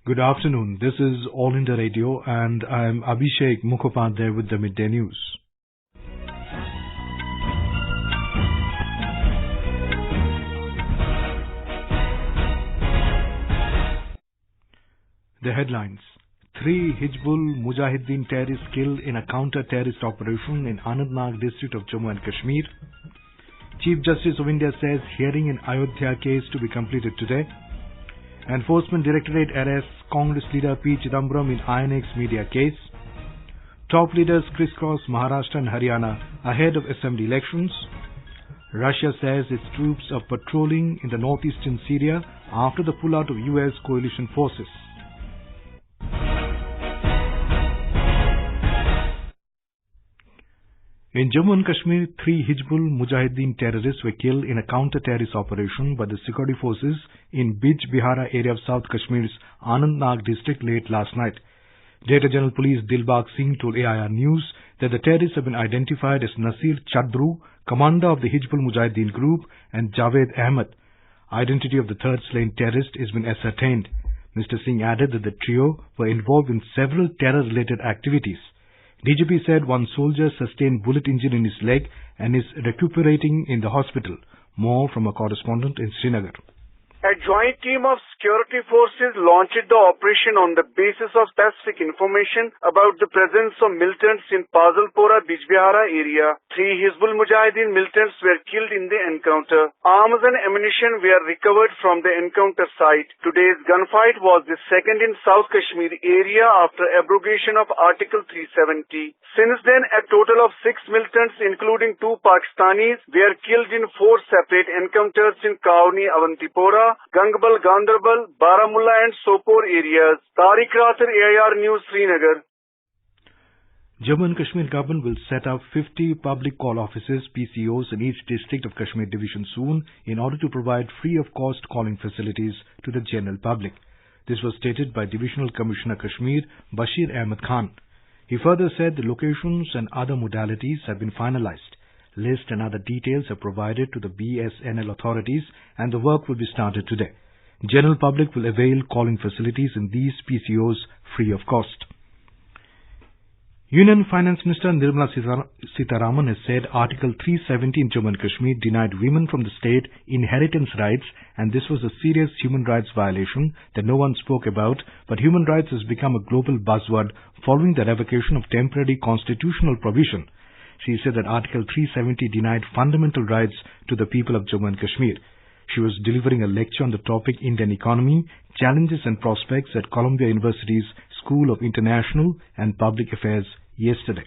Good afternoon. This is All India Radio and I am Abhishek Mukhopadhyay with the Midday News. The headlines. 3 Hizbul Mujahideen terrorists killed in a counter-terrorist operation in Anantnag district of Jammu and Kashmir. Chief Justice of India says hearing in Ayodhya case to be completed today. Enforcement Directorate arrests Congress leader P. Chidambaram in INX media case. Top leaders criss-cross Maharashtra and Haryana ahead of assembly elections. Russia says its troops are patrolling in the northeastern Syria after the pullout of US coalition forces. In Jammu and Kashmir, 3 Hizbul Mujahideen terrorists were killed in a counter-terrorist operation by the security forces in Bijbehara area of South Kashmir's Anantnag district late last night. Director General Police Dilbagh Singh told AIR News that the terrorists have been identified as Nasir Chadru, commander of the Hizbul Mujahideen group, and Javed Ahmed. Identity of the third slain terrorist has been ascertained. Mr. Singh added that the trio were involved in several terror-related activities. DGP said one soldier sustained bullet injury in his leg and is recuperating in the hospital. More from a correspondent in Srinagar. A joint team of security forces launched the operation on the basis of specific information about the presence of militants in Pazalpora Bijbehara area. 3 Hizbul Mujahideen militants were killed in the encounter. Arms and ammunition were recovered from the encounter site. Today's gunfight was the second in South Kashmir area after abrogation of Article 370. Since then, a total of 6 militants, including 2 Pakistanis, were killed in 4 separate encounters in Kauni, Avantipora, Gangbal, Ganderbal, Baramulla and Sopore areas. Tariq Rathar, AIR News, Srinagar. Jammu and Kashmir government will set up 50 public call offices, PCOs, in each district of Kashmir division soon in order to provide free-of-cost calling facilities to the general public. This was stated by Divisional Commissioner Kashmir, Bashir Ahmed Khan. He further said the locations and other modalities have been finalized. List and other details are provided to the BSNL authorities and the work will be started today. General public will avail calling facilities in these PCOs free of cost. Union Finance Minister Nirmala Sitharaman has said Article 370 in Jammu and Kashmir denied women from the state inheritance rights and this was a serious human rights violation that no one spoke about, but human rights has become a global buzzword following the revocation of temporary constitutional provision. She said that Article 370 denied fundamental rights to the people of Jammu and Kashmir. She was delivering a lecture on the topic Indian Economy, Challenges and Prospects at Columbia University's School of International and Public Affairs yesterday.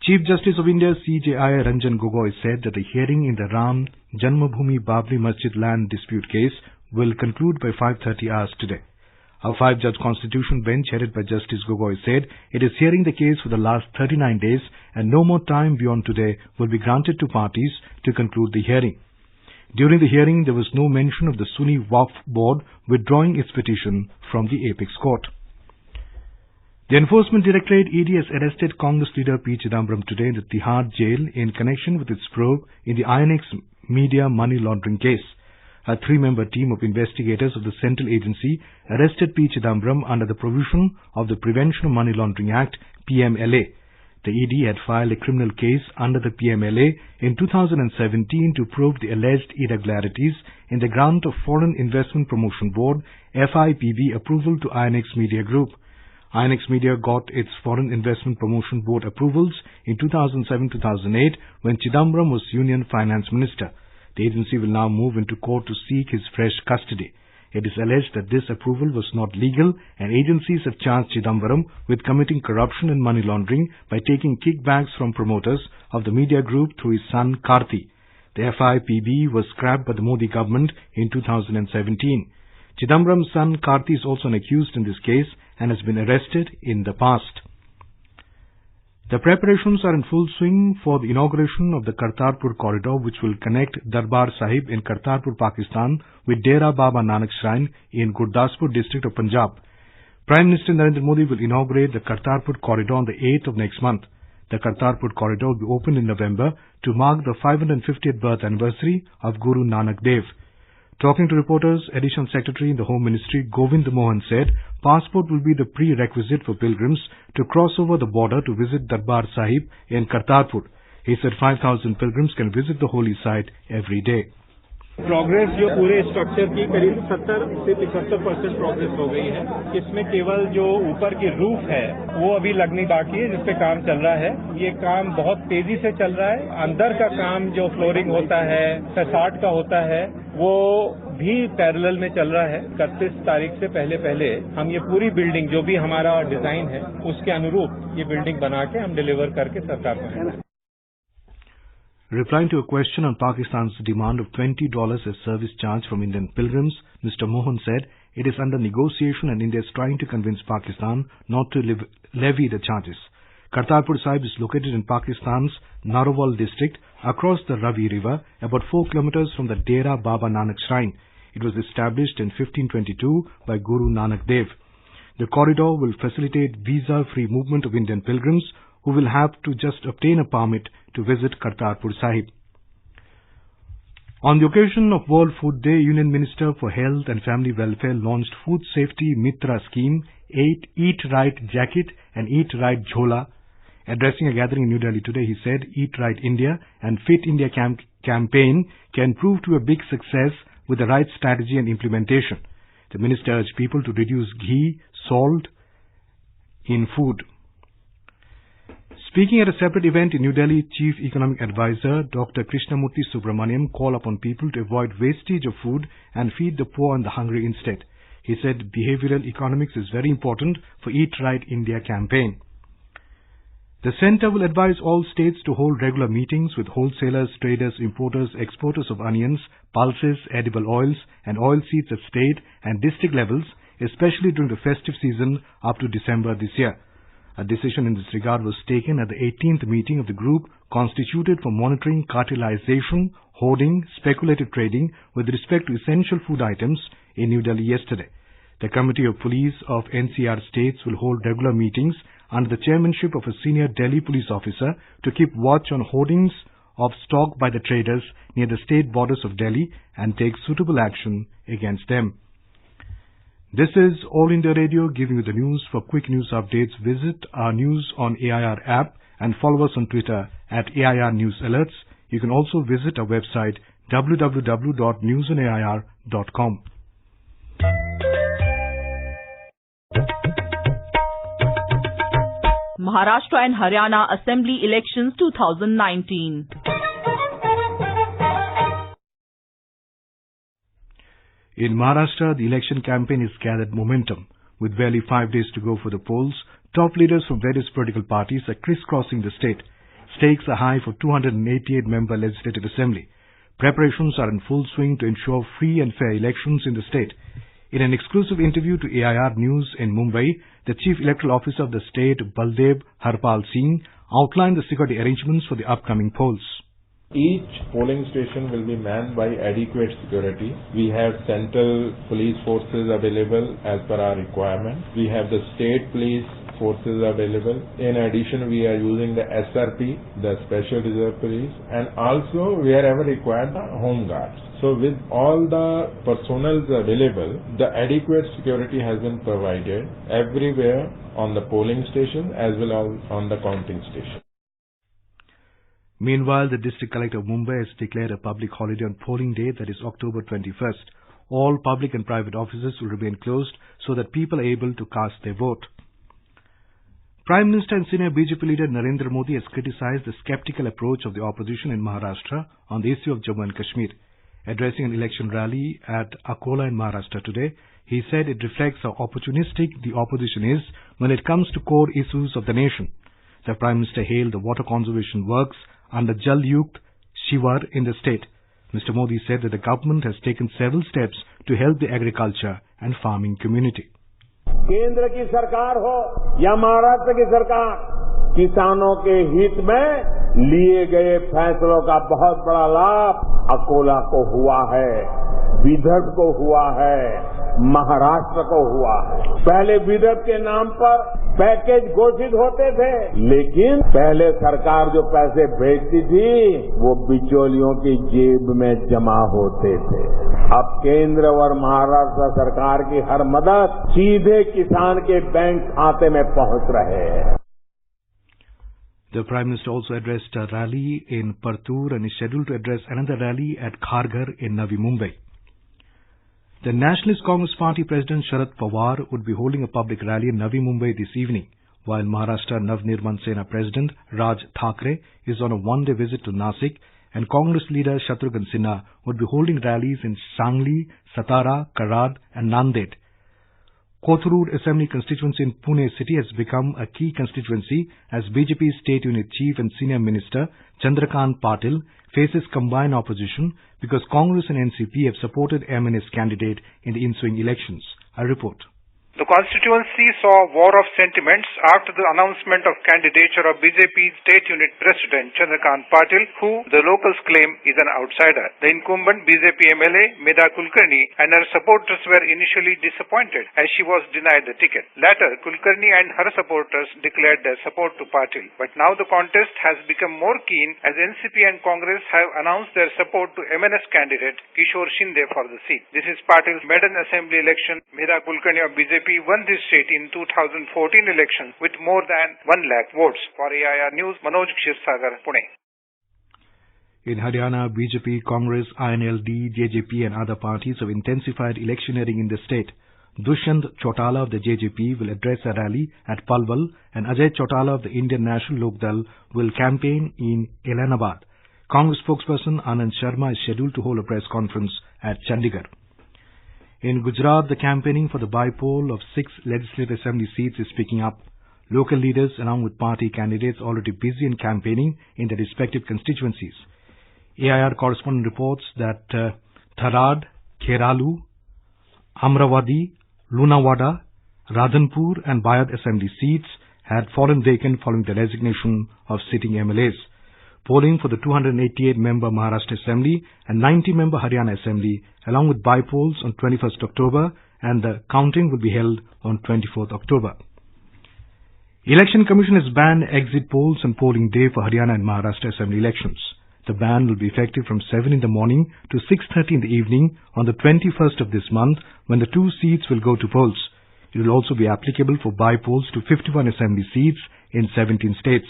Chief Justice of India CJI Ranjan Gogoi said that the hearing in the Ram Janmabhoomi Babri Masjid land dispute case will conclude by 5:30 hours today. A 5-judge constitution bench headed by Justice Gogoi said it is hearing the case for the last 39 days and no more time beyond today will be granted to parties to conclude the hearing. During the hearing, there was no mention of the Sunni Waqf Board withdrawing its petition from the apex court. The Enforcement Directorate ED has arrested Congress leader P. Chidambaram today in the Tihar jail in connection with its probe in the INX media money laundering case. A 3-member team of investigators of the Central Agency arrested P. Chidambaram under the provision of the Prevention of Money Laundering Act, PMLA. The ED had filed a criminal case under the PMLA in 2017 to probe the alleged irregularities in the grant of Foreign Investment Promotion Board, FIPB, approval to INX Media Group. INX Media got its Foreign Investment Promotion Board approvals in 2007-2008 when Chidambaram was Union Finance Minister. The agency will now move into court to seek his fresh custody. It is alleged that this approval was not legal and agencies have charged Chidambaram with committing corruption and money laundering by taking kickbacks from promoters of the media group through his son Karthi. The FIPB was scrapped by the Modi government in 2017. Chidambaram's son Karthi is also an accused in this case and has been arrested in the past. The preparations are in full swing for the inauguration of the Kartarpur corridor, which will connect Darbar Sahib in Kartarpur, Pakistan with Dera Baba Nanak Shrine in Gurdaspur district of Punjab. Prime Minister Narendra Modi will inaugurate the Kartarpur corridor on the 8th of next month. The Kartarpur corridor will be opened in November to mark the 550th birth anniversary of Guru Nanak Dev. Talking to reporters, Additional Secretary in the Home Ministry Govind Mohan said passport will be the prerequisite for pilgrims to cross over the border to visit Darbar Sahib in Kartarpur. He said 5,000 pilgrims can visit the holy site every day. Progress जो पूरे structure की करीब 70 से 75% progress हो गई है। इसमें केवल जो ऊपर की रूफ है वो अभी लगनी बाकी है, जिसपे काम चल रहा है। ये काम बहुत तेजी से चल रहा है। अंदर का काम जो फ्लोरिंग होता है, फैसाड का होता है, वो भी पैरेलल में चल रहा है। 31 तारीख से पहले हम ये पूरी बिल्डिंग जो भी हमारा डिजाइन है उसके अनुरूप ये बिल्डिंग बना के हम डिलीवर करके सरकार को देंगे। Replying to a question on Pakistan's demand of $20 as service charge from Indian pilgrims, Mr. Mohan said it is under negotiation and India is trying to convince Pakistan not to levy the charges. Kartarpur Sahib is located in Pakistan's Narowal district across the Ravi River, about 4 kilometers from the Dera Baba Nanak Shrine. It was established in 1522 by Guru Nanak Dev. The corridor will facilitate visa-free movement of Indian pilgrims who will have to just obtain a permit to visit Kartarpur Sahib. On the occasion of World Food Day, Union Minister for Health and Family Welfare launched Food Safety Mitra Scheme, Eat Right Jacket and Eat Right Jhola. Addressing a gathering in New Delhi today, he said Eat Right India and Fit India campaign can prove to be a big success with the right strategy and implementation. The minister urged people to reduce ghee, salt in food. Speaking at a separate event in New Delhi, Chief Economic Advisor Dr. Krishnamurthy Subramaniam called upon people to avoid wastage of food and feed the poor and the hungry instead. He said behavioral economics is very important for Eat Right India campaign. The centre will advise all states to hold regular meetings with wholesalers, traders, importers, exporters of onions, pulses, edible oils and oilseeds at state and district levels, especially during the festive season up to December this year. A decision in this regard was taken at the 18th meeting of the group constituted for monitoring cartelization, hoarding, speculative trading with respect to essential food items in New Delhi yesterday. The Committee of Police of NCR states will hold regular meetings under the chairmanship of a senior Delhi police officer to keep watch on hoardings of stock by the traders near the state borders of Delhi and take suitable action against them. This is All India Radio giving you the news. For quick news updates, visit our News on AIR app and follow us on Twitter at AIR News Alerts. You can also visit our website www.newsonair.com. Maharashtra and Haryana Assembly Elections 2019. In Maharashtra, the election campaign has gathered momentum. With barely 5 days to go for the polls, top leaders from various political parties are crisscrossing the state. Stakes are high for 288-member Legislative Assembly. Preparations are in full swing to ensure free and fair elections in the state. In an exclusive interview to AIR News in Mumbai, the Chief Electoral Officer of the state, Baldev Harpal Singh, outlined the security arrangements for the upcoming polls. Each polling station will be manned by adequate security. We have central police forces available as per our requirement. We have the state police forces available. In addition, we are using the SRP, the Special Reserve Police, and also wherever required, the Home Guards. So with all the personnel available, the adequate security has been provided everywhere on the polling station as well as on the counting station. Meanwhile, the District Collector of Mumbai has declared a public holiday on polling day, that is October 21st. All public and private offices will remain closed so that people are able to cast their vote. Prime Minister and senior BJP leader Narendra Modi has criticized the skeptical approach of the opposition in Maharashtra on the issue of Jammu and Kashmir. Addressing an election rally at Akola in Maharashtra today, he said it reflects how opportunistic the opposition is when it comes to core issues of the nation. The Prime Minister hailed the water conservation works under Jal Yukt Shivar in the state. Mr. Modi said that the government has taken several steps to help the agriculture and farming community. केंद्र की सरकार हो या महाराष्ट्र की सरकार, किसानों के हित में लिए गए फैसलों का बहुत बड़ा लाभ अकोला को हुआ है, विदर्भ को हुआ है, महाराष्ट्र को हुआ है। पहले विदर्भ के नाम पर पैकेज घोषित होते थे, लेकिन पहले सरकार जो पैसे भेजती थी वो बिचौलियों की जेब में जमा होते थे। अब केंद्र और महाराष्ट्र सरकार की हर मदद सीधे किसान के बैंक खाते में पहुंच रहे हैं। The Prime Minister also addressed a rally in Partur and is scheduled to address another rally at Kharghar in Navi Mumbai. The Nationalist Congress Party President Sharad Pawar would be holding a public rally in Navi Mumbai this evening, while Maharashtra Navnirman Sena President Raj Thackeray is on a one-day visit to Nasik, and Congress leader Shatrughan Sinha would be holding rallies in Sangli, Satara, Karad and Nanded. Kothurud Assembly constituency in Pune city has become a key constituency as BJP State Unit Chief and Senior Minister Chandrakant Patil faces combined opposition because Congress and NCP have supported MNS candidate in the ensuing elections. A report. The constituency saw a war of sentiments after the announcement of candidature of BJP State Unit President Chandrakant Patil, who the locals claim is an outsider. The incumbent BJP MLA Medha Kulkarni and her supporters were initially disappointed as she was denied the ticket. Later, Kulkarni and her supporters declared their support to Patil. But now the contest has become more keen as NCP and Congress have announced their support to MNS candidate Kishore Shinde for the seat. This is Patil's maiden assembly election. Medha Kulkarni of BJP won this seat in 2014 elections with more than 1 lakh votes. For AIR News, Manoj Kshirsagar, Pune. In Haryana, BJP, Congress, INLD, JJP and other parties have intensified electioneering in the state. Dushyant Chautala of the JJP will address a rally at Palwal and Ajay Chautala of the Indian National Lokdal will campaign in Elanabad. Congress spokesperson Anand Sharma is scheduled to hold a press conference at Chandigarh. In Gujarat, the campaigning for the bypoll of 6 legislative assembly seats is picking up. Local leaders, along with party candidates, already busy in campaigning in their respective constituencies. AIR correspondent reports that Tharad, Kheralu, Amravati, Lunawada, Radhanpur and Bayad assembly seats had fallen vacant following the resignation of sitting MLAs. Polling for the 288-member Maharashtra Assembly and 90-member Haryana Assembly, along with bypolls on 21st October, and the counting will be held on 24th October. Election Commission has banned exit polls on polling day for Haryana and Maharashtra Assembly elections. The ban will be effective from 7 in the morning to 6:30 in the evening on the 21st of this month, when the 2 seats will go to polls. It will also be applicable for bypolls to 51 assembly seats in 17 states.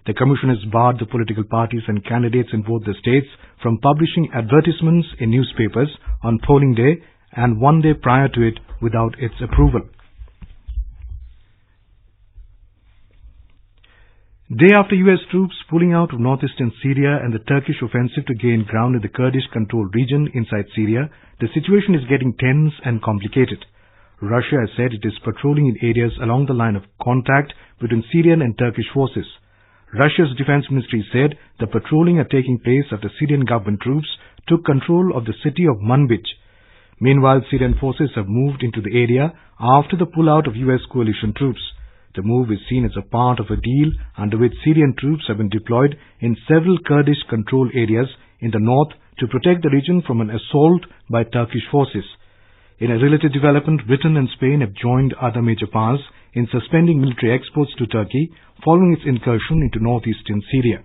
The Commission has barred the political parties and candidates in both the states from publishing advertisements in newspapers on polling day and one day prior to it without its approval. Day after US troops pulling out of northeastern Syria and the Turkish offensive to gain ground in the Kurdish-controlled region inside Syria, the situation is getting tense and complicated. Russia has said it is patrolling in areas along the line of contact between Syrian and Turkish forces. Russia's defense ministry said the patrolling are taking place after Syrian government troops took control of the city of Manbij. Meanwhile, Syrian forces have moved into the area after the pullout of US coalition troops. The move is seen as a part of a deal under which Syrian troops have been deployed in several Kurdish-controlled areas in the north to protect the region from an assault by Turkish forces. In a related development, Britain and Spain have joined other major powers in suspending military exports to Turkey following its incursion into northeastern Syria.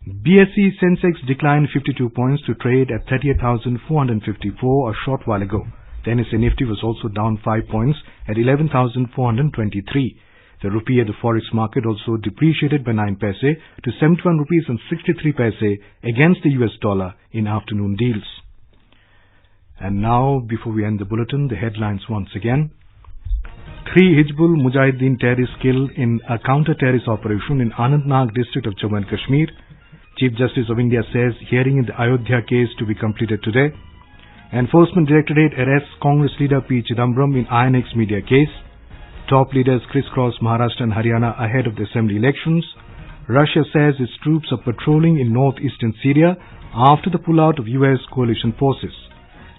BSE Sensex declined 52 points to trade at 38,454 a short while ago. The NSE Nifty was also down 5 points at 11,423. The rupee at the forex market also depreciated by 9 paise to 71 rupees and 63 paise against the US dollar in afternoon deals. And now, before we end the bulletin, the headlines once again. 3 Hizbul Mujahideen terrorists killed in a counter-terrorist operation in Anantnag district of Jammu Kashmir. Chief Justice of India says hearing in the Ayodhya case to be completed today. Enforcement Directorate arrests Congress leader P. Chidambaram in INX media case. Top leaders criss-cross Maharashtra and Haryana ahead of the assembly elections. Russia says its troops are patrolling in northeastern Syria after the pullout of US coalition forces.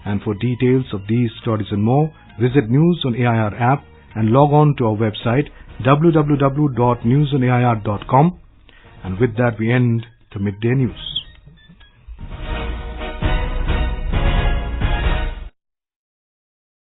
And for details of these stories and more, visit News on AIR app and log on to our website www.newsonair.com. And with that we end the midday news.